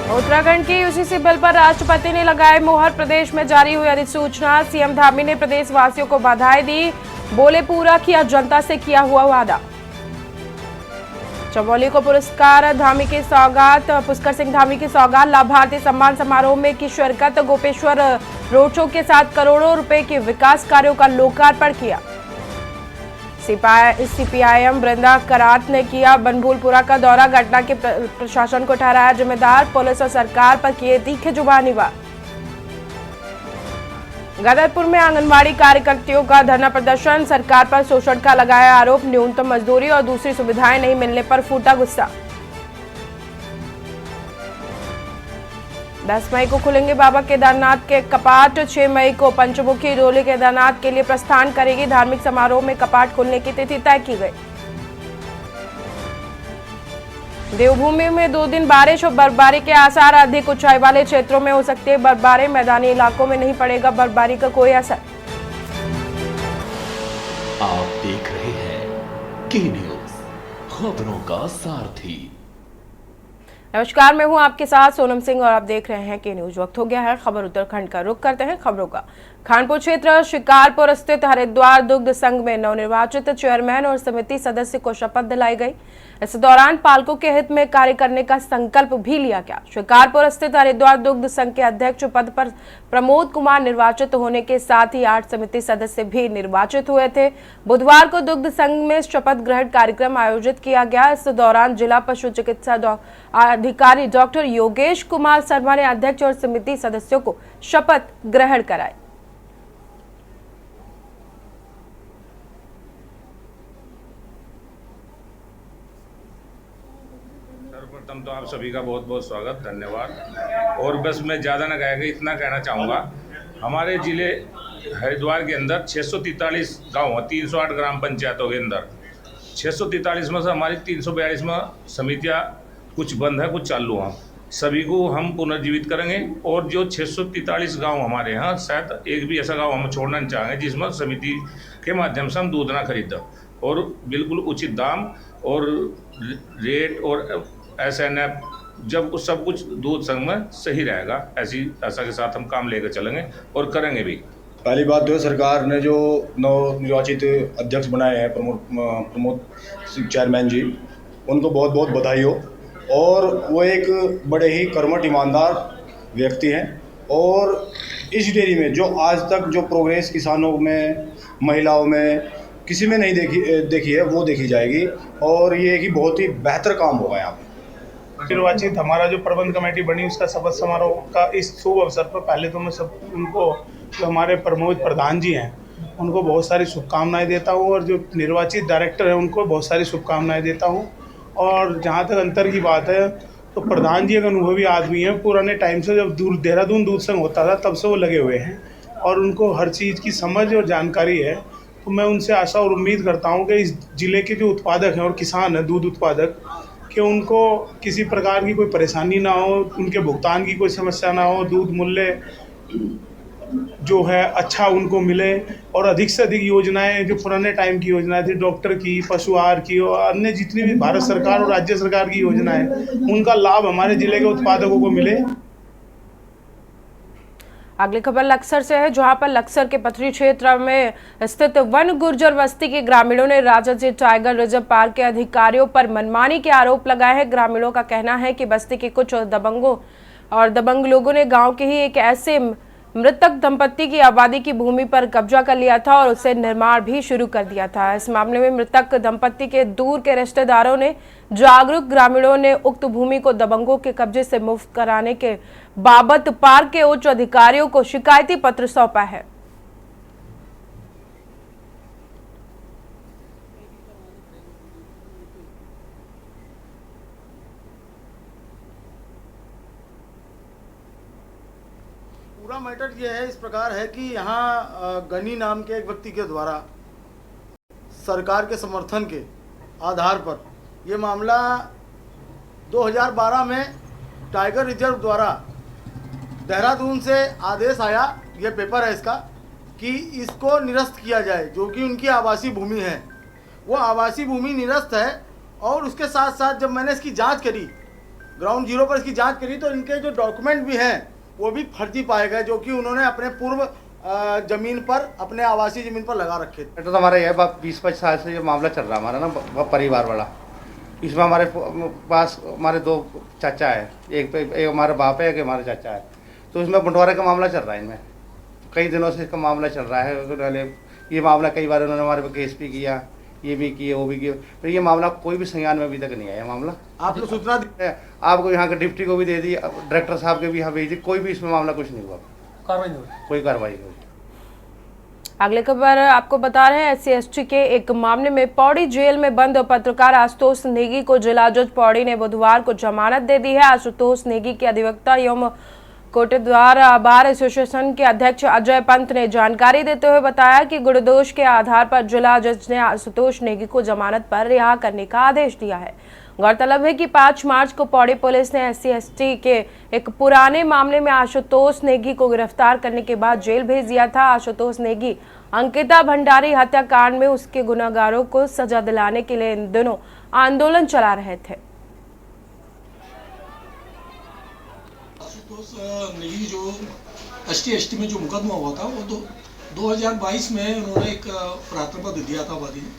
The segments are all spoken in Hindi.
उत्तराखंड की यूजीसी बिल पर राष्ट्रपति ने लगाए मोहर। प्रदेश में जारी हुई अधिसूचना। सीएम धामी ने प्रदेश वासियों को बधाई दी, बोले पूरा किया जनता से किया हुआ वादा। चमोली को पुरस्कार धामी की सौगात। पुष्कर सिंह धामी की सौगात। लाभार्थी सम्मान समारोह में की शिरकत। गोपेश्वर रोड शो के साथ करोड़ों रुपए के विकास कार्यों का लोकार्पण किया। सीपीआईएम वृंदा करात ने किया बनभूलपुरा का दौरा। घटना के प्रशासन को ठहराया जिम्मेदार। पुलिस और सरकार पर किए तीखे जुबानी वार। गदरपुर में आंगनबाड़ी कार्यकर्तियों का धरना प्रदर्शन। सरकार पर शोषण का लगाया आरोप। न्यूनतम मजदूरी और दूसरी सुविधाएं नहीं मिलने पर फूटा गुस्सा। 10 मई को खुलेंगे बाबा केदारनाथ के कपाट। 6 मई को पंचमुखी डोली केदारनाथ के लिए प्रस्थान करेगी। धार्मिक समारोह में कपाट खुलने की तिथि तय की गई। देवभूमि में 2 दिन बारिश और बर्फबारी के आसार। अधिक ऊंचाई वाले क्षेत्रों में हो सकती है बर्फबारी। मैदानी इलाकों में नहीं पड़ेगा बर्फबारी का कोई असर। आप देख रहे हैं के न्यूज, खबरों का सारथी। नमस्कार, मैं हूं आपके साथ सोनम सिंह और आप देख रहे हैं के न्यूज। वक्त हो गया है खबर उत्तराखंड का। रुख करते हैं खबरों का। खानपुर क्षेत्र शिकारपुर स्थित हरिद्वार दुग्ध संघ में नवनिर्वाचित चेयरमैन और समिति सदस्य को शपथ दिलाई गई। इस दौरान पालकों के हित में कार्य करने का संकल्प भी लिया गया। शिकारपुर स्थित हरिद्वार दुग्ध संघ के अध्यक्ष पद पर प्रमोद कुमार निर्वाचित होने के साथ ही 8 समिति सदस्य भी निर्वाचित हुए थे। बुधवार को दुग्ध संघ में शपथ ग्रहण कार्यक्रम आयोजित किया गया। इस दौरान जिला पशु चिकित्सा अधिकारी डॉक्टर योगेश कुमार शर्मा ने अध्यक्ष और समिति सदस्यों को शपथ ग्रहण कराई। सर्वप्रथम तो आप सभी का बहुत बहुत स्वागत, धन्यवाद। और बस मैं ज़्यादा ना कहेगा, इतना कहना चाहूँगा, हमारे ज़िले हरिद्वार के अंदर 643 गाँव हैं, 308 ग्राम पंचायतों के अंदर। 643 में से हमारी 342 में समितियाँ कुछ बंद है, कुछ चालू हैं। सभी को हम पुनर्जीवित करेंगे और जो 643 गांव हमारे यहाँ, शायद एक भी ऐसा गांव हम छोड़ना नहीं चाहेंगे जिसमें समिति के माध्यम से हम दूध ना खरीदें और बिल्कुल उचित दाम और रेट और SNF जब सब कुछ दूध संघ में सही रहेगा, ऐसी आशा के साथ हम काम लेकर चलेंगे और करेंगे भी। पहली बात तो सरकार ने जो नवनिर्वाचित अध्यक्ष बनाए हैं प्रमोद चेयरमैन जी, उनको बहुत बहुत बधाई हो। और वो एक बड़े ही कर्मठ ईमानदार व्यक्ति हैं और इस डेयरी में जो आज तक जो प्रोग्रेस किसानों में, महिलाओं में किसी में नहीं देखी है, वो देखी जाएगी। और ये कि बहुत ही बेहतर काम होगा यहाँ पे। निर्वाचित हमारा जो प्रबंध कमेटी बनी, उसका शपथ समारोह का इस शुभ अवसर पर पहले तो मैं उनको, जो हमारे प्रमोद प्रधान जी हैं, उनको बहुत सारी शुभकामनाएं देता हूँ और जो निर्वाचित डायरेक्टर हैं उनको बहुत सारी शुभकामनाएं देता हूँ। और जहाँ तक अंतर की बात है तो प्रधान जी एक अनुभवी आदमी हैं। पुराने टाइम से जब देहरादून दूध संघ होता था तब से वो लगे हुए हैं और उनको हर चीज़ की समझ और जानकारी है। तो मैं उनसे आशा और उम्मीद करता हूँ कि इस ज़िले के जो उत्पादक हैं और किसान हैं, दूध उत्पादक, कि उनको किसी प्रकार की कोई परेशानी ना हो, उनके भुगतान की कोई समस्या ना हो, दूध मूल्य जो है अच्छा उनको मिले और अधिक से अधिक योजनाएं, जो पुराने टाइम की योजनाएं थी, डॉक्टर की, पशु आहार की और अन्य जितनी भी भारत सरकार और राज्य सरकार की योजनाएं, उनका लाभ हमारे जिले के उत्पादकों को मिले। अगली खबर लक्सर से है, जहां पर लक्सर के पथरी क्षेत्र में स्थित वन गुर्जर बस्ती के ग्रामीणों ने राजाजी टाइगर रिजर्व पार्क के अधिकारियों पर मनमानी के आरोप लगाए हैं। ग्रामीणों का कहना है कि बस्ती के कुछ दबंग लोगों ने गांव के ही एक ऐसे मृतक दंपत्ति की आबादी की भूमि पर कब्जा कर लिया था और उसे निर्माण भी शुरू कर दिया था। इस मामले में मृतक दंपत्ति के दूर के रिश्तेदारों ने जागरूक ग्रामीणों ने उक्त भूमि को दबंगों के कब्जे से मुक्त कराने के बाबत पार्क के उच्च अधिकारियों को शिकायती पत्र सौंपा है। पूरा मैटर यह है, इस प्रकार है कि यहाँ गनी नाम के एक व्यक्ति के द्वारा सरकार के समर्थन के आधार पर ये मामला 2012 में टाइगर रिजर्व द्वारा देहरादून से आदेश आया, ये पेपर है इसका, कि इसको निरस्त किया जाए, जो कि उनकी आवासीय भूमि है। वो आवासीय भूमि निरस्त है और उसके साथ साथ जब मैंने इसकी जांच करी ग्राउंड जीरो पर इसकी जांच करी तो इनके जो डॉक्यूमेंट भी हैं वो भी फर्जी पाए गए, जो कि उन्होंने अपने पूर्व जमीन पर, अपने आवासीय जमीन पर लगा रखे थे। तो हमारा यह 20-25 साल से ये मामला चल रहा है हमारा ना परिवार वाला। इसमें हमारे पास हमारे 2 चाचा है, एक हमारा बाप है, एक हमारा चाचा है। तो इसमें बंटवारे का मामला चल रहा है, इनमें कई दिनों से इसका मामला चल रहा है। ये मामला कई बार उन्होंने हमारे पर केस भी किया, ये भी किए, वो भी किए, पर ये मामला कोई भी संज्ञान में अभी तक नहीं आया। मामला आपने सूचना दी? आपको यहाँ के डिप्टी को भी दे दी, डायरेक्टर साहब के भी यहाँ भेज दी, कोई भी इसमें मामला कुछ नहीं हुआ, कोई कार्रवाई नहीं हुई। अगली खबर आपको बता रहे हैं, SC/ST के एक मामले में पौड़ी जेल में बंद पत्रकार आशुतोष नेगी को जिला जज पौड़ी ने बुधवार को जमानत दे दी है। आशुतोष नेगी के अधिवक्ता एवं कोटेद्वार बार एसोसिएशन के अध्यक्ष अजय पंत ने जानकारी देते हुए बताया कि गुणदोष के आधार पर जिला जज ने आशुतोष नेगी को जमानत पर रिहा करने का आदेश दिया है। गौरतलब है कि 5 मार्च को पौड़ी पुलिस ने SC/ST के एक पुराने मामले में आशुतोष नेगी को गिरफ्तार करने के बाद जेल भेज दिया था। आशुतोष नेगी अंकिता भंडारी हत्याकांड में उसके गुनहगारों को सजा दिलाने के लिए इन दिनों आंदोलन चला रहे थे। आशुतोष नेगी जो SC/ST में जो मुकदमा हुआ था वो 2022 में उन्होंने एक प्रार्थना पत्र दिया था वादी ने,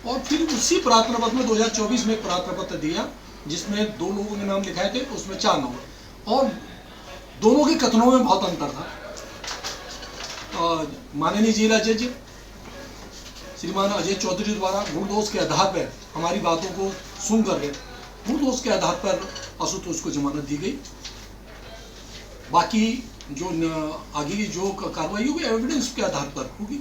और फिर उसी प्रार्थना पत्र में 2024 में एक प्रार्थना पत्र दिया जिसमें 2 लोगों के नाम लिखाए थे, उसमें 4 नाम, और दोनों के कथनों में बहुत अंतर था। माननीय जिला जज श्रीमान अजय चौधरी द्वारा गुणदोष के आधार पर हमारी बातों को सुन कर गुणदोष के आधार पर आशुतोष को जमानत दी गई। बाकी जो आगे की जो कार्रवाई होगी एविडेंस के आधार पर होगी।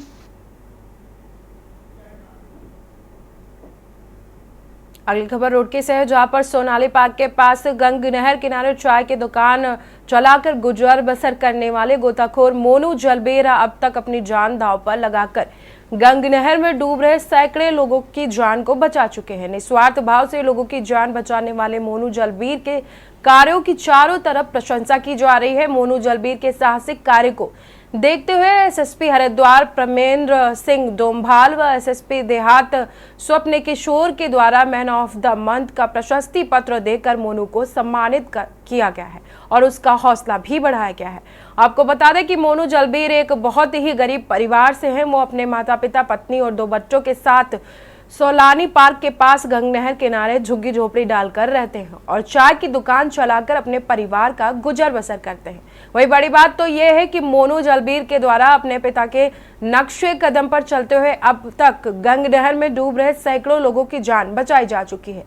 अगली खबर रुड़की से है, जहां पर सोनाली पार्क के पास गंग नहर किनारे चाय की दुकान चलाकर गुजर बसर करने वाले गोताखोर मोनू जलबेरा अब तक अपनी जान दांव पर लगाकर गंग नहर में डूब रहे सैकड़े लोगों की जान को बचा चुके हैं। निस्वार्थ भाव से लोगों की जान बचाने वाले मोनू जलबीर के कार्यों की चारों तरफ प्रशंसा की जा रही है। मोनू जलबीर के साहसिक कार्य को देखते हुए SSP हरिद्वार प्रमेंद्र सिंह डोमभाल व SSP देहात स्वप्न किशोर के द्वारा मैन ऑफ द मंथ का प्रशस्ति पत्र देकर मोनू को सम्मानित किया गया है और उसका हौसला भी बढ़ाया गया है। आपको बता दें कि मोनू जलबीर एक बहुत ही गरीब परिवार से हैं। वो अपने माता पिता, पत्नी और 2 बच्चों के साथ सोलानी पार्क के पास गंग नहर किनारे झुग्गी झोपड़ी डालकर रहते हैं और चाय की दुकान चलाकर अपने परिवार का गुजर बसर करते हैं। वही बड़ी बात तो यह है कि मोनू जलबीर के द्वारा अपने पिता के नक्शे कदम पर चलते हुए अब तक गंग नहर में डूब रहे सैकड़ों लोगों की जान बचाई जा चुकी है।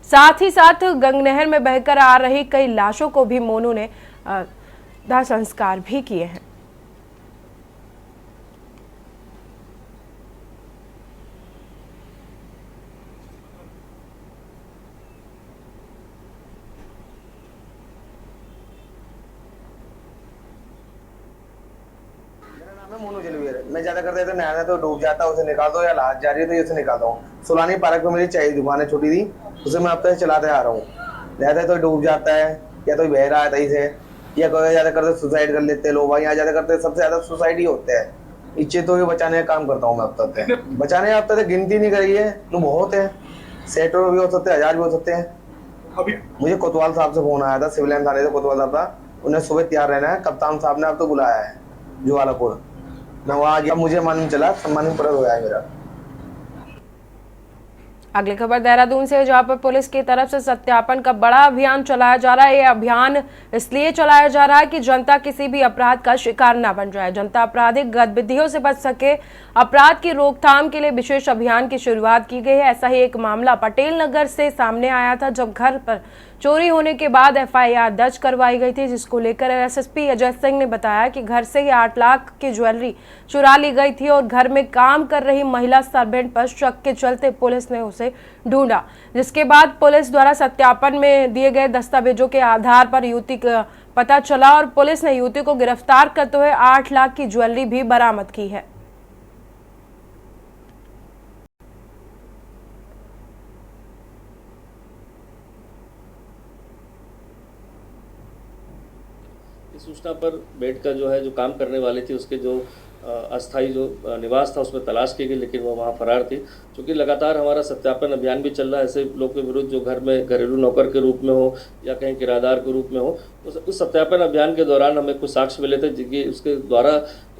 साथ ही साथ गंग नहर में बहकर आ रही कई लाशों को भी मोनू ने दाह संस्कार भी किए हैं। मोनू जलबीर, मैं ज्यादा करते तो नहर में तो डूब जाता, उसे निकाल दो, या लाश जा रही है तो उसे निकालता हूँ। सोलानी पार्क में मेरी चाय की दुकान है छोटी सी, उसे मैं अब तक चलाते आ रहा हूँ। ज्यादा तो डूब जाता है या तो बह रहा है तही से, या कोई ज्यादा करते सुसाइड कर लेते हैं लोग। भाई यहाँ ज्यादा करते सबसे ज्यादा सुसाइड ही होते हैं। इच्छे तो ये बचाने का काम करता हूँ मैं अब तक। बचाने अब तक गिनती नहीं करी है तो बहुत है, सैकड़ों भी हो सकते हैं, 1000 भी हो सकते हैं। अभी मुझे कोतवाल साहब से फोन आया था, सिविल लाइन थाने से कोतवाल साहब था, उन्हें सुबह तैयार रहना है। कप्तान साहब ने अब तो बुलाया है ज्वालापुर, मैं वहां गया, मुझे मालूम चला सम्मानित पत्र हुआ है मेरा। अगली खबर देहरादून से, जहां पर पुलिस की तरफ से सत्यापन का बड़ा अभियान चलाया जा रहा है। ये अभियान इसलिए चलाया जा रहा है कि जनता किसी भी अपराध का शिकार न बन जाए, जनता आपराधिक गतिविधियों से बच सके। अपराध की रोकथाम के लिए विशेष अभियान की शुरुआत की गई है। ऐसा ही एक मामला पटेल नगर से सामने आया था, जब घर पर चोरी होने के बाद FIR दर्ज करवाई गई थी, जिसको लेकर SSP अजय सिंह ने बताया कि घर से ही 8 लाख की ज्वेलरी चुरा ली गई थी और घर में काम कर रही महिला सर्वेंट पर शक के चलते पुलिस ने उसे ढूंढा, जिसके बाद पुलिस द्वारा सत्यापन में दिए गए दस्तावेजों के आधार पर युवती का पता चला और पुलिस ने युवती को गिरफ्तार करते हुए 8 लाख की ज्वेलरी भी बरामद की है। इस सूचना पर बेड का जो है जो काम करने वाले थे उसके जो अस्थायी जो निवास था उसमें तलाश की गई, लेकिन वो वहाँ फरार थी। क्योंकि लगातार हमारा सत्यापन अभियान भी चल रहा है ऐसे लोग के विरुद्ध जो घर में घरेलू नौकर के रूप में हो या कहीं किराएदार के रूप में हो। उस सत्यापन अभियान के दौरान हमें कुछ साक्ष्य मिले थे जिनकी उसके द्वारा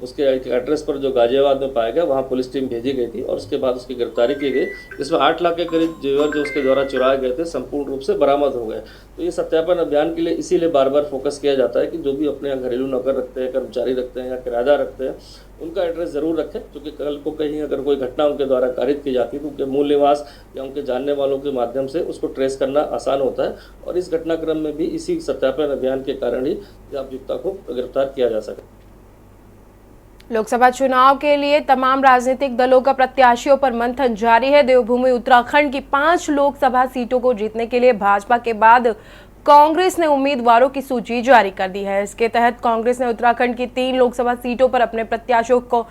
उसके एड्रेस पर जो गाजियाबाद में पाया गया वहाँ पुलिस टीम भेजी गई थी और उसके बाद उसकी गिरफ्तारी की गई, जिसमें 8 लाख के करीब जेवर जो उसके द्वारा चुराए गए थे संपूर्ण रूप से बरामद हो गए। तो ये सत्यापन अभियान के लिए इसीलिए बार बार फोकस किया जाता है कि जो भी अपने यहाँ घरेलू नौकर रखते हैं, कर्मचारी रखते हैं या किराएदार रखते हैं, उनका एड्रेस ज़रूर रखें, क्योंकि कल को कहीं अगर कोई घटना उनके द्वारा कारित की जाती है तो उनके मूल निवास या उनके जानने वालों के माध्यम से उसको ट्रेस करना आसान होता है। और इस घटनाक्रम में भी इसी सत्यापन अभियान के कारण ही अभियुक्ता को गिरफ्तार किया जा सका। लोकसभा चुनाव के लिए तमाम राजनीतिक दलों का प्रत्याशियों पर मंथन जारी है। देवभूमि उत्तराखंड की 5 लोकसभा सीटों को जीतने के लिए भाजपा के बाद कांग्रेस ने उम्मीदवारों की सूची जारी कर दी है। इसके तहत कांग्रेस ने उत्तराखंड की 3 लोकसभा सीटों पर अपने प्रत्याशियों को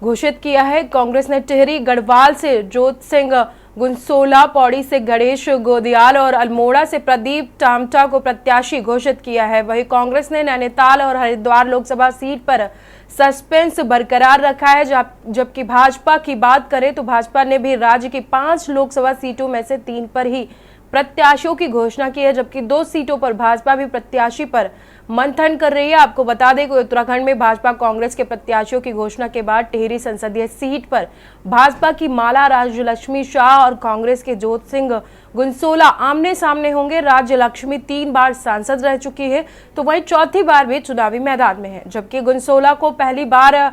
घोषित किया है। कांग्रेस ने टिहरी गढ़वाल से जोत सिंह गुनसोला, पौड़ी से गणेश गोदियाल और अल्मोड़ा से प्रदीप टामटा को प्रत्याशी घोषित किया है। वहीं कांग्रेस ने नैनीताल और हरिद्वार लोकसभा सीट पर सस्पेंस बरकरार रखा है। जबकि भाजपा की बात करें तो भाजपा ने भी राज्य की 5 लोकसभा सीटों में से 3 पर ही प्रत्याशियों की घोषणा की है, जबकि 2 सीटों पर भाजपा भी प्रत्याशी पर मंथन कर रही है। आपको बता दें कि उत्तराखंड में भाजपा कांग्रेस के प्रत्याशियों की घोषणा के बाद टिहरी संसदीय सीट पर भाजपा की माला राज्यलक्ष्मी शाह और कांग्रेस के जोत सिंह गुनसोला आमने सामने होंगे। राज्यलक्ष्मी 3 बार सांसद रह चुकी है, तो वहीं चौथी बार भी चुनावी मैदान में है, जबकि गुनसोला को पहली बार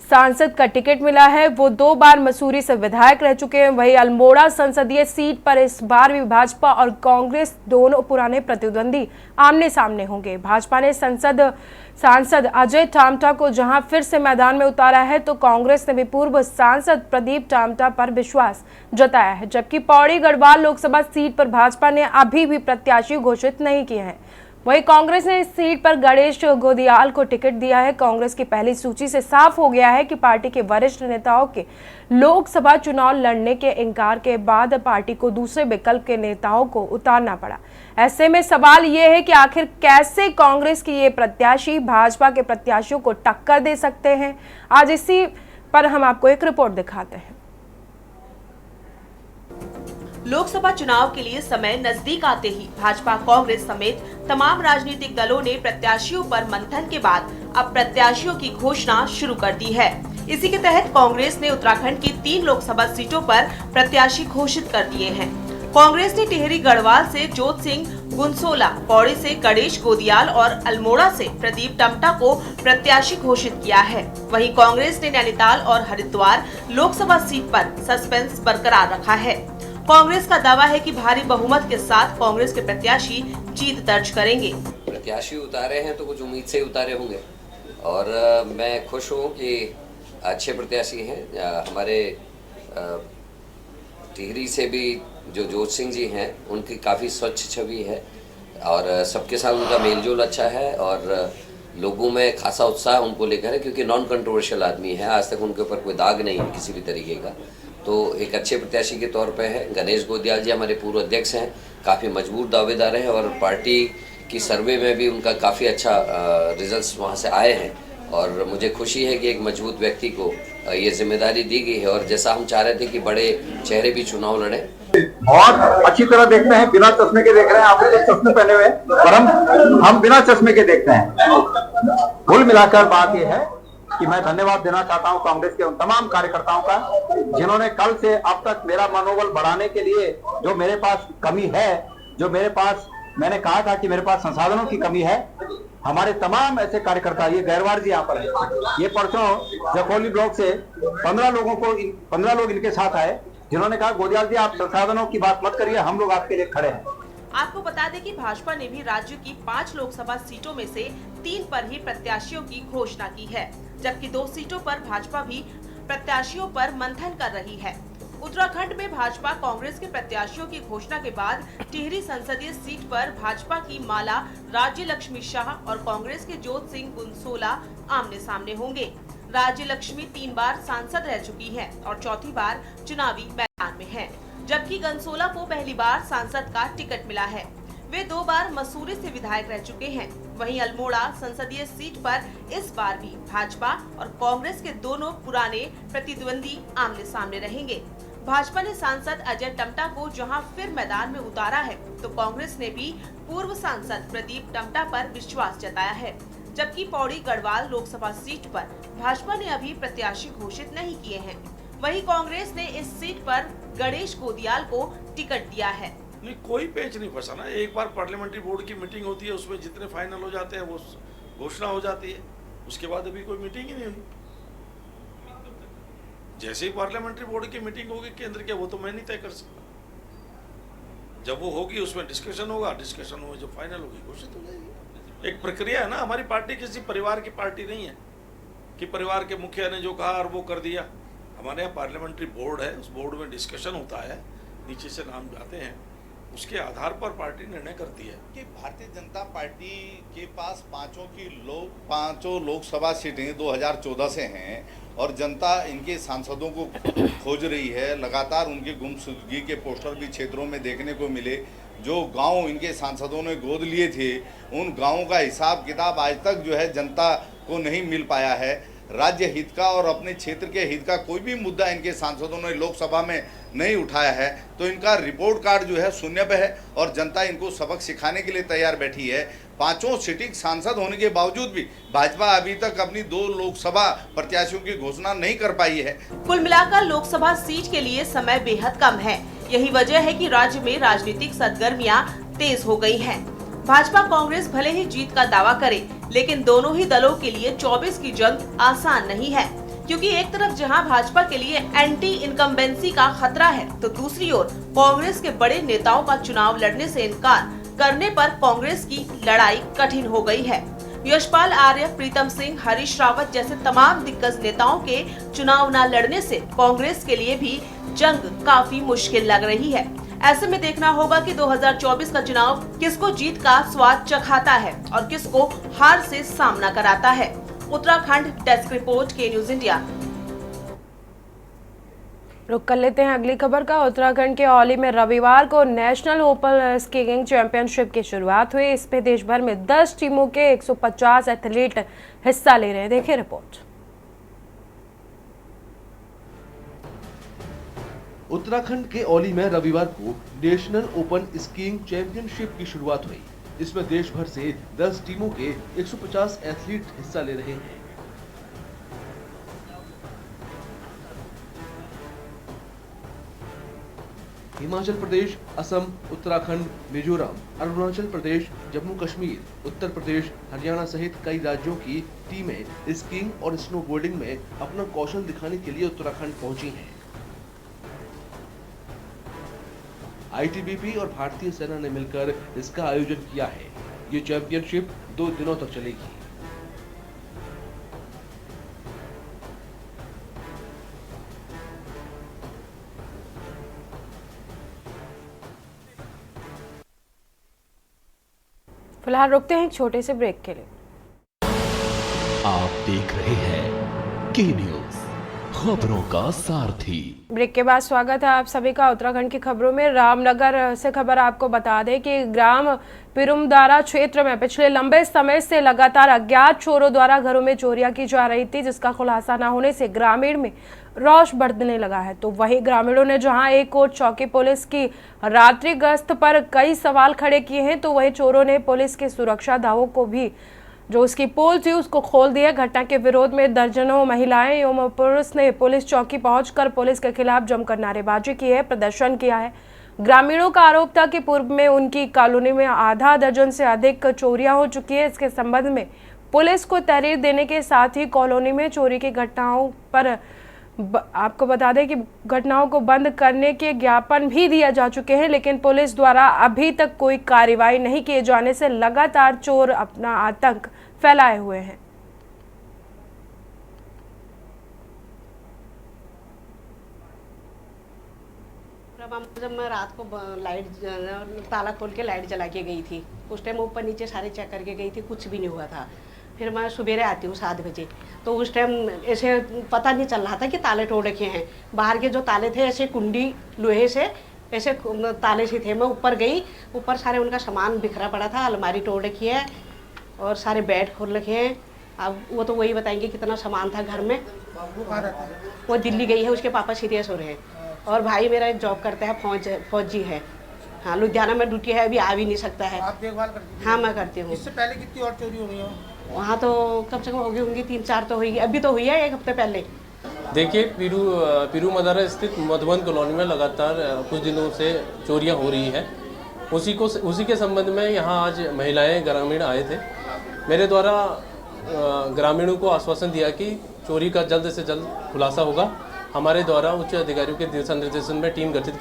सांसद का टिकट मिला है। वो 2 बार मसूरी से विधायक रह चुके हैं। वहीं अल्मोड़ा संसदीय सीट पर इस बार भी भाजपा और कांग्रेस दोनों पुराने प्रतिद्वंदी आमने सामने होंगे। भाजपा ने सांसद अजय टामटा को जहां फिर से मैदान में उतारा है, तो कांग्रेस ने भी पूर्व सांसद प्रदीप टामटा पर विश्वास जताया है। जबकि पौड़ी गढ़वाल लोकसभा सीट पर भाजपा ने अभी भी प्रत्याशी घोषित नहीं किए हैं। वहीं कांग्रेस ने इस सीट पर गणेश गोदियाल को टिकट दिया है। कांग्रेस की पहली सूची से साफ हो गया है कि पार्टी के वरिष्ठ नेताओं के लोकसभा चुनाव लड़ने के इनकार के बाद पार्टी को दूसरे विकल्प के नेताओं को उतारना पड़ा। ऐसे में सवाल ये है कि आखिर कैसे कांग्रेस की ये प्रत्याशी भाजपा के प्रत्याशियों को टक्कर दे सकते हैं। आज इसी पर हम आपको एक रिपोर्ट दिखाते हैं। लोकसभा चुनाव के लिए समय नजदीक आते ही भाजपा, कांग्रेस समेत तमाम राजनीतिक दलों ने प्रत्याशियों पर मंथन के बाद अब प्रत्याशियों की घोषणा शुरू कर दी है। इसी के तहत कांग्रेस ने उत्तराखंड की 3 लोकसभा सीटों पर प्रत्याशी घोषित कर दिए हैं। कांग्रेस ने टिहरी गढ़वाल से जोत सिंह गुनसोला, पौड़ी से गणेश गोदियाल और अल्मोड़ा से प्रदीप टमटा को प्रत्याशी घोषित किया है। वहीं कांग्रेस ने नैनीताल और हरिद्वार लोकसभा सीट पर सस्पेंस बरकरार रखा है। कांग्रेस का दावा है कि भारी बहुमत के साथ कांग्रेस के प्रत्याशी जीत दर्ज करेंगे। प्रत्याशी उतारे हैं तो कुछ उम्मीद से ही उतारे होंगे और मैं खुश हूँ कि अच्छे प्रत्याशी हैं। हमारे टिहरी से भी जो जोत सिंह जी हैं उनकी काफ़ी स्वच्छ छवि है और सबके साथ उनका मेलजोल अच्छा है और लोगों में खासा उत्साह उनको लेकर है, क्योंकि नॉन कंट्रोवर्शियल आदमी है। आज तक उनके ऊपर कोई दाग नहीं है किसी भी तरीके का, तो एक अच्छे प्रत्याशी के तौर पे है। गणेश गोदियाल जी हमारे पूर्व अध्यक्ष हैं, काफ़ी मजबूत दावेदार हैं और पार्टी की सर्वे में भी उनका काफ़ी अच्छा रिजल्ट्स वहाँ से आए हैं और मुझे खुशी है कि एक मजबूत व्यक्ति को ये जिम्मेदारी दी गई है और जैसा हम चाह रहे थे कि बड़े चेहरे भी चुनाव लड़े। बहुत अच्छी तरह देखते हैं, बिना चश्मे के देख रहे हैं, आप लोग चश्मे पहने हुए, पर हम बिना चश्मे के देखते हैं। कुल मिलाकर बात यह है कि मैं धन्यवाद देना चाहता हूं कांग्रेस के उन तमाम कार्यकर्ताओं का जिन्होंने कल से अब तक मेरा मनोबल बढ़ाने के लिए जो मेरे पास कमी है, जो मेरे पास मैंने कहा था कि मेरे पास संसाधनों की कमी है, हमारे तमाम ऐसे कार्यकर्ता, ये गैरवार जी यहाँ पर है, ये परसों जखोली ब्लॉक से 15 लोग इनके साथ आए जिन्होंने कहा गोदियाल जी आप संसाधनों की बात मत करिए, हम लोग आपके लिए खड़े हैं। आपको बता दें कि भाजपा ने भी राज्य की 5 लोकसभा सीटों में से 3 पर ही प्रत्याशियों की घोषणा की है, जबकि 2 सीटों पर भाजपा भी प्रत्याशियों पर मंथन कर रही है। उत्तराखंड में भाजपा कांग्रेस के प्रत्याशियों की घोषणा के बाद टिहरी संसदीय सीट पर भाजपा की माला राज्यलक्ष्मी शाह और कांग्रेस के जोत सिंह गुनसोला आमने सामने होंगे। राज्यलक्ष्मी 3 बार सांसद रह चुकी हैं और चौथी बार चुनावी मैदान में हैं, जबकि गनसोला को पहली बार सांसद का टिकट मिला है। वे 2 बार मसूरी से विधायक रह चुके हैं। वहीं अल्मोड़ा संसदीय सीट पर इस बार भी भाजपा और कांग्रेस के दोनों पुराने प्रतिद्वंदी आमने सामने रहेंगे। भाजपा ने सांसद अजय टम्टा को जहां फिर मैदान में उतारा है, तो कांग्रेस ने भी पूर्व सांसद प्रदीप टम्टा पर विश्वास जताया है। जबकि पौड़ी गढ़वाल लोकसभा सीट पर भाजपा ने अभी प्रत्याशी घोषित नहीं किए हैं। वहीं कांग्रेस ने इस सीट पर गणेश गोदियाल को टिकट दिया है। नहीं, कोई पेच नहीं फंसा ना। एक बार पार्लियामेंट्री बोर्ड की मीटिंग होती है, उसमें जितने फाइनल हो जाते हैं वो घोषणा हो जाती है। उसके बाद अभी कोई मीटिंग ही नहीं हुई। जैसे ही पार्लियामेंट्री बोर्ड की मीटिंग होगी केंद्र के, वो तो मैं नहीं तय कर सकता। जब वो होगी उसमें डिस्कशन होगा, डिस्कशन में जो फाइनल होगी घोषित हो जाएगी। एक प्रक्रिया है ना। हमारी पार्टी किसी परिवार की पार्टी नहीं है कि परिवार के मुखिया ने जो कहा और वो कर दिया। हमारे यहाँ पार्लियामेंट्री बोर्ड है, उस बोर्ड में डिस्कशन होता है, नीचे से नाम आते हैं, उसके आधार पर पार्टी निर्णय करती है। कि भारतीय जनता पार्टी के पास पांचों लोकसभा सीटें 2014 से हैं और जनता इनके सांसदों को खोज रही है। लगातार उनके गुमशुदगी के पोस्टर भी क्षेत्रों में देखने को मिले। जो गांव इनके सांसदों ने गोद लिए थे, उन गांवों का हिसाब किताब आज तक जो है जनता को नहीं मिल पाया है। राज्य हित का और अपने क्षेत्र के हित का कोई भी मुद्दा इनके सांसदों ने लोकसभा में नहीं उठाया है। तो इनका रिपोर्ट कार्ड जो है शून्य पे है और जनता इनको सबक सिखाने के लिए तैयार बैठी है। पांचों सिटिंग सांसद होने के बावजूद भी भाजपा अभी तक अपनी 2 लोकसभा प्रत्याशियों की घोषणा नहीं कर पाई है। कुल मिलाकर लोकसभा सीट के लिए समय बेहद कम है। यही वजह है कि राज्य में राजनीतिक सरगर्मियां तेज हो गई हैं। भाजपा कांग्रेस भले ही जीत का दावा करे, लेकिन दोनों ही दलों के लिए 24 की जंग आसान नहीं है, क्योंकि एक तरफ जहां भाजपा के लिए एंटी इनकम्बेंसी का खतरा है, तो दूसरी ओर कांग्रेस के बड़े नेताओं का चुनाव लड़ने से इनकार करने पर कांग्रेस की लड़ाई कठिन हो गई है। यशपाल आर्य, प्रीतम सिंह, हरीश रावत जैसे तमाम दिग्गज नेताओं के चुनाव न लड़ने से कांग्रेस के लिए भी जंग काफी मुश्किल लग रही है। ऐसे में देखना होगा कि 2024 का चुनाव किसको जीत का स्वाद चखाता है और किसको हार से सामना कराता है। उत्तराखंड डेस्क रिपोर्ट, के न्यूज इंडिया। रुक कर लेते हैं अगली खबर का। उत्तराखंड के औली में रविवार को नेशनल ओपन स्कीइंग चैंपियनशिप की शुरुआत हुई। इसमें देश भर में 10 टीमों के 150 एथलीट हिस्सा ले रहे हैं। देखिए रिपोर्ट। उत्तराखंड के औली में रविवार को नेशनल ओपन स्कीइंग चैंपियनशिप की शुरुआत हुई। इसमें देश भर से 10 टीमों के 150 एथलीट हिस्सा ले रहे हैं। हिमाचल प्रदेश, असम, उत्तराखंड, मिजोरम, अरुणाचल प्रदेश, जम्मू कश्मीर, उत्तर प्रदेश, हरियाणा सहित कई राज्यों की टीमें स्कीइंग और स्नोबोर्डिंग में अपना कौशल दिखाने के लिए उत्तराखंड पहुंची हैं। आईटीबीपी और भारतीय सेना ने मिलकर इसका आयोजन किया है। ये चैंपियनशिप 2 दिनों तक चलेगी। फिलहाल रुकते हैं एक छोटे से ब्रेक के लिए। आप देख रहे हैं के न्यूज, खबरों का सारथी। ब्रेक के बाद स्वागत है आप सभी का उत्तराखंड की खबरों में। रामनगर से खबर आपको बता दें कि ग्राम पिरुमदारा क्षेत्र में पिछले लंबे समय से लगातार अज्ञात चोरों द्वारा घरों में चोरियां की जा रही थी, जिसका खुलासा न होने से ग्रामीण में रोष बढ़ने लगा है। तो वहीं ग्रामीणों ने जहां एक और चौकी पुलिस की रात्रि गश्त पर कई सवाल खड़े किए हैं, तो वहीं चोरों ने पुलिस के सुरक्षा दावों को भी जो उसकी पोल थी उसको खोल दिया। घटना के विरोध में दर्जनों महिलाएं एवं पुरुष ने पुलिस चौकी पहुंचकर पुलिस के खिलाफ जमकर नारेबाजी की है, प्रदर्शन किया है। ग्रामीणों का आरोप था कि पूर्व में उनकी कॉलोनी में आधा दर्जन से अधिक चोरियां हो चुकी है। इसके संबंध में पुलिस को तहरीर देने के साथ ही कॉलोनी में चोरी की घटनाओं पर आपको बता दें कि घटनाओं को बंद करने के ज्ञापन भी दिए जा चुके हैं, लेकिन पुलिस द्वारा अभी तक कोई कार्रवाई नहीं किए जाने से लगातार चोर अपना आतंक फैलाए हुए हैं। जब मैं रात को लाइट ताला खोल के लाइट जला के गई थी, उस टाइम ऊपर नीचे सारे चेक करके गई थी, कुछ भी नहीं हुआ था। फिर मैं सवेरे आती हूँ 7 बजे, तो उस टाइम ऐसे पता नहीं चल रहा था कि ताले तोड़ रखे हैं। बाहर के जो ताले थे ऐसे कुंडी लोहे से ऐसे ताले से थे। मैं ऊपर गई, ऊपर सारे उनका सामान बिखरा पड़ा था, अलमारी तोड़ रखी है और सारे बेड खोल रखे हैं। अब वो तो वही बताएंगे कितना सामान था घर में। वो दिल्ली गई है, उसके पापा सीरियस हो रहे हैं और भाई मेरा एक जॉब करता है, फौजी है। हाँ, लुधियाना में ड्यूटी है, अभी आ भी नहीं सकता है। आप देखभाल करती हैं? हाँ, मैं करती हूँ। इससे पहले कितनी और चोरी हो गई हो? वहाँ तो कम से कम हो गई होंगी 3-4 तो हुई, अभी तो हुई है 1 हफ्ते पहले। देखिए, पीरू मदारा स्थित मधुबन कॉलोनी में लगातार कुछ दिनों से चोरियां हो रही हैं। उसी के संबंध में यहाँ आज महिलाएं ग्रामीण आए थे। मेरे द्वारा ग्रामीणों को आश्वासन दिया कि चोरी का जल्द से जल्द खुलासा होगा। हमारे द्वारा उच्च अधिकारियों के दिशा निर्देशन में टीम गठित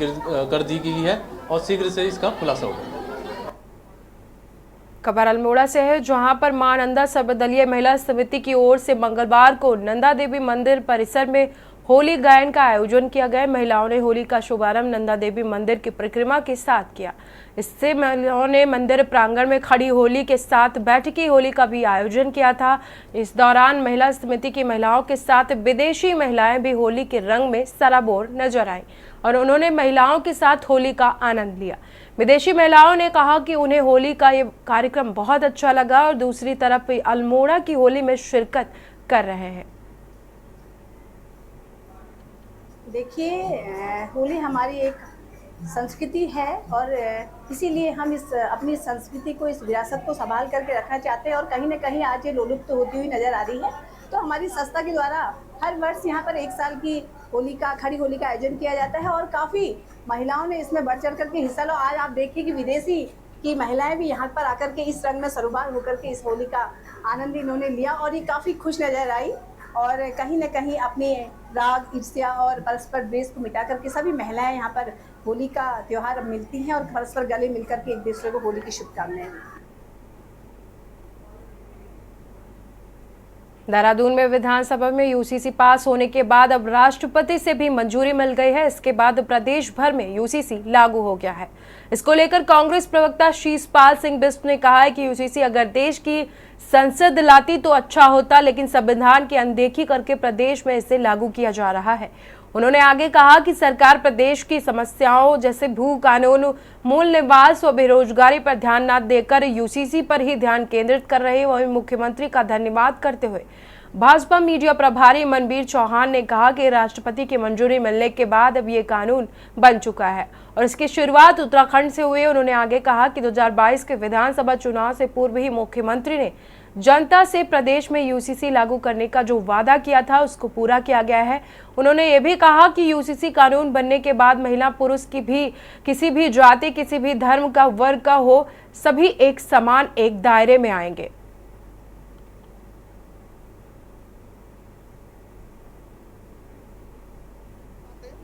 कर दी गई है और शीघ्र से इसका खुलासा होगा। खबर अल्मोड़ा से है, जहां पर मां नंदा सर्वदलीय महिला समिति की ओर से मंगलवार को नंदा देवी मंदिर परिसर में होली गायन का आयोजन किया गया। महिलाओं ने होली का शुभारंभ नंदा देवी मंदिर की परिक्रमा के साथ किया। इससे महिलाओं ने मंदिर प्रांगण में खड़ी होली के साथ बैठकी होली का भी आयोजन किया था। इस दौरान महिला समिति की महिलाओं के साथ विदेशी महिलाएं भी होली के रंग में सराबोर नजर आईं और उन्होंने महिलाओं के साथ होली का आनंद लिया। विदेशी महिलाओं ने कहा कि उन्हें होली का ये कार्यक्रम बहुत अच्छा लगा और दूसरी तरफ अल्मोड़ा की होली में शिरकत कर रहे हैं। देखिए, होली हमारी एक संस्कृति है और इसीलिए हम इस अपनी संस्कृति को, इस विरासत को संभाल करके रखना चाहते हैं और कहीं ना कहीं आज ये लुप्त होती हुई नज़र आ रही है। तो हमारी संस्था के द्वारा हर वर्ष यहाँ पर 1 साल की खड़ी होली का आयोजन किया जाता है और काफ़ी महिलाओं ने इसमें बढ़ चढ़ करके हिस्सा लो। आज आप देखिए कि विदेशी की महिलाएं भी यहाँ पर आकर के इस रंग में सरूबार होकर के इस होली का आनंद इन्होंने लिया और ये काफ़ी खुश नज़र आई और कहीं न कहीं अपने राग, ईर्ष्या और परस्पर द्वेष को मिटा करके सभी महिलाएं यहाँ पर होली का त्यौहार मिलती हैं और परस्पर गले मिलकर के एक दूसरे को होली की शुभकामनाएं। देहरादून में विधानसभा में यूसीसी पास होने के बाद अब राष्ट्रपति से भी मंजूरी मिल गई है। इसके बाद प्रदेश भर में यूसीसी लागू हो गया है। इसको लेकर कांग्रेस प्रवक्ता शीशपाल सिंह बिष्ट ने कहा है कि यूसीसी अगर देश की संसद लाती तो अच्छा होता, लेकिन संविधान की अनदेखी करके प्रदेश में इसे लागू किया जा रहा है। उन्होंने आगे कहा कि सरकार प्रदेश की समस्याओं जैसे भू कानून, मूल निवास व बेरोजगारी पर ध्यान न देकर यूसीसी पर ही ध्यान केंद्रित कर रही है। वहीं मुख्यमंत्री का धन्यवाद करते हुए भाजपा मीडिया प्रभारी मनबीर चौहान ने कहा कि राष्ट्रपति की मंजूरी मिलने के बाद अब ये कानून बन चुका है और इसकी शुरुआत उत्तराखंड से हुई। उन्होंने आगे कहा कि 2022 के विधानसभा चुनाव से पूर्व ही मुख्यमंत्री ने जनता से प्रदेश में यूसीसी लागू करने का जो वादा किया था उसको पूरा किया गया है। उन्होंने ये भी कहा कि यूसीसी कानून बनने के बाद महिला पुरुष की भी, किसी भी जाति, किसी भी धर्म का, वर्ग का हो, सभी एक समान एक दायरे में आएंगे।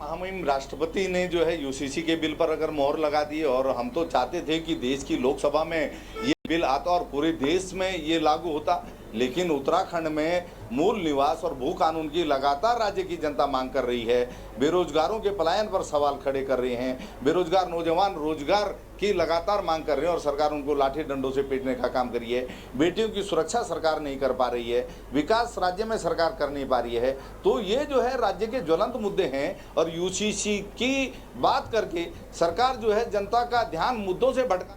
महामहिम राष्ट्रपति ने जो है यूसीसी के बिल पर अगर मोहर लगा दी और हम तो चाहते थे कि देश की लोकसभा में ये बिल आता और पूरे देश में ये लागू होता, लेकिन उत्तराखंड में मूल निवास और भू कानून की लगातार राज्य की जनता मांग कर रही है। बेरोजगारों के पलायन पर सवाल खड़े कर रहे हैं। बेरोजगार नौजवान रोजगार की लगातार मांग कर रहे हैं और सरकार उनको लाठी डंडों से पीटने का काम कर रही है। बेटियों की सुरक्षा सरकार नहीं कर पा रही है, विकास राज्य में सरकार कर नहीं पा रही है। तो ये जो है राज्य के ज्वलंत मुद्दे हैं और यूसीसी की बात करके सरकार जो है जनता का ध्यान मुद्दों से भटका।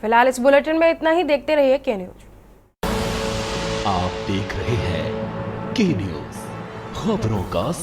फिलहाल इस बुलेटिन में इतना ही। देखते रहिए के न्यूज। आप देख रहे हैं के न्यूज, खबरों का